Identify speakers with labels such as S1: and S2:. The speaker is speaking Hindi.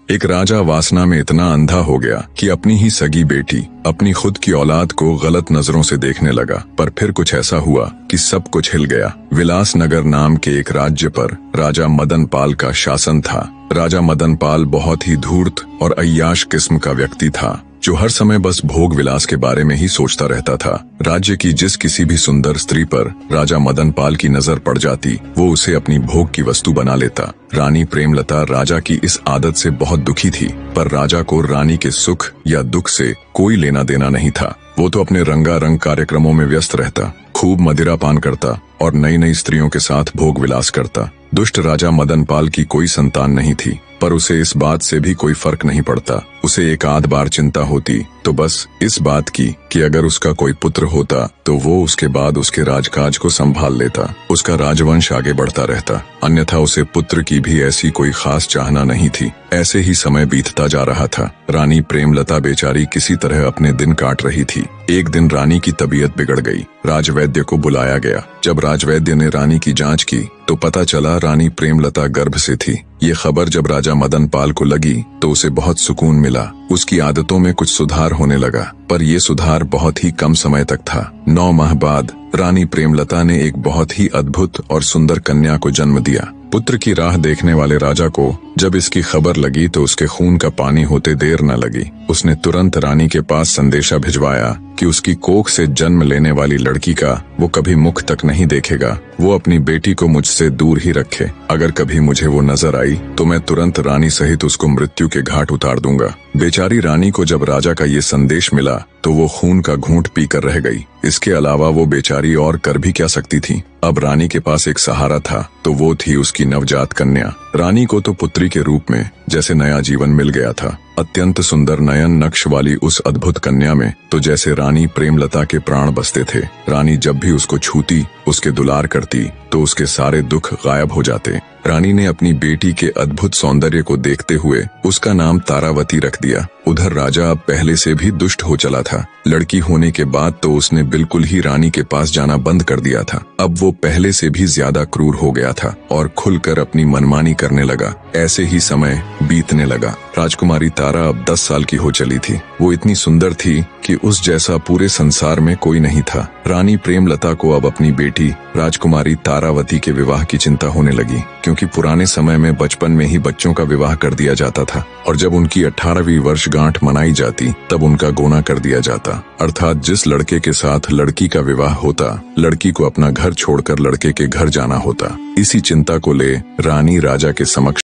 S1: एक राजा वासना में इतना अंधा हो गया कि अपनी ही सगी बेटी, अपनी खुद की औलाद को गलत नजरों से देखने लगा। पर फिर कुछ ऐसा हुआ कि सब कुछ हिल गया। विलासनगर नाम के एक राज्य पर राजा मदन पाल का शासन था। राजा मदन पाल बहुत ही धूर्त और अय्याश किस्म का व्यक्ति था, जो हर समय बस भोग विलास के बारे में ही सोचता रहता था। राज्य की जिस किसी भी सुंदर स्त्री पर राजा मदन पाल की नजर पड़ जाती, वो उसे अपनी भोग की वस्तु बना लेता। रानी प्रेमलता राजा की इस आदत से बहुत दुखी थी, पर राजा को रानी के सुख या दुख से कोई लेना देना नहीं था। वो तो अपने रंगारंग कार्यक्रमों में व्यस्त रहता, खूब मदिरा पान करता और नई नई स्त्रियों के साथ भोग विलास करता। दुष्ट राजा मदन पाल की कोई संतान नहीं थी, पर उसे इस बात से भी कोई फर्क नहीं पड़ता। उसे एक आध बार चिंता होती तो बस इस बात की कि अगर उसका कोई पुत्र होता तो वो उसके बाद उसके राजकाज को संभाल लेता, उसका राजवंश आगे बढ़ता रहता। अन्यथा उसे पुत्र की भी ऐसी कोई खास चाहना नहीं थी। ऐसे ही समय बीतता जा रहा था। रानी प्रेमलता बेचारी किसी तरह अपने दिन काट रही थी। एक दिन रानी की तबीयत बिगड़ गई। राजवैद्य को बुलाया गया। जब राजवैद्य ने रानी की जांच की तो पता चला रानी प्रेमलता गर्भ से थी। ये खबर जब राजा मदन पाल को लगी तो उसे बहुत सुकून मिला। उसकी आदतों में कुछ सुधार होने लगा, पर यह सुधार बहुत ही कम समय तक था। 9 माह बाद रानी प्रेमलता ने एक बहुत ही अद्भुत और सुंदर कन्या को जन्म दिया। पुत्र की राह देखने वाले राजा को जब इसकी खबर लगी तो उसके खून का पानी होते देर न लगी। उसने तुरंत रानी के पास संदेशा भिजवाया कि उसकी कोख से जन्म लेने वाली लड़की का वो कभी मुख तक नहीं देखेगा। वो अपनी बेटी को मुझसे दूर ही रखे। अगर कभी मुझे वो नजर आई तो मैं तुरंत रानी सहित उसको मृत्यु के घाट उतार दूंगा। बेचारी रानी को जब राजा का ये संदेश मिला तो वो खून का घूंट पीकर रह गई। इसके अलावा वो बेचारी और कर भी क्या सकती थी। अब रानी के पास एक सहारा था, तो वो थी उसकी नवजात कन्या। रानी को तो पुत्री के रूप में जैसे नया जीवन मिल गया था। अत्यंत सुंदर नयन नक्श वाली उस अद्भुत कन्या में तो जैसे रानी प्रेमलता के प्राण बसते थे। रानी जब भी उसको छूती, उसके दुलार करती तो उसके सारे दुख गायब हो जाते। रानी ने अपनी बेटी के अद्भुत सौंदर्य को देखते हुए उसका नाम तारावती रख दिया। उधर राजा अब पहले से भी दुष्ट हो चला था। लड़की होने के बाद तो उसने बिल्कुल ही रानी के पास जाना बंद कर दिया था। अब वो पहले से भी ज्यादा क्रूर हो गया था और खुलकर अपनी मनमानी करने लगा। ऐसे ही समय बीतने लगा। राजकुमारी तारा अब 10 साल की हो चली थी। वो इतनी सुंदर थी कि उस जैसा पूरे संसार में कोई नहीं था। रानी प्रेमलता को अब अपनी बेटी राजकुमारी तारावती के विवाह की चिंता होने लगी, क्योंकि पुराने समय में बचपन में ही बच्चों का विवाह कर दिया जाता था और जब उनकी 18वीं वर्षगांठ मनाई जाती तब उनका गोना कर दिया जाता। अर्थात जिस लड़के के साथ लड़की का विवाह होता, लड़की को अपना घर छोड़कर लड़के के घर जाना होता। इसी चिंता को ले रानी राजा के समक्ष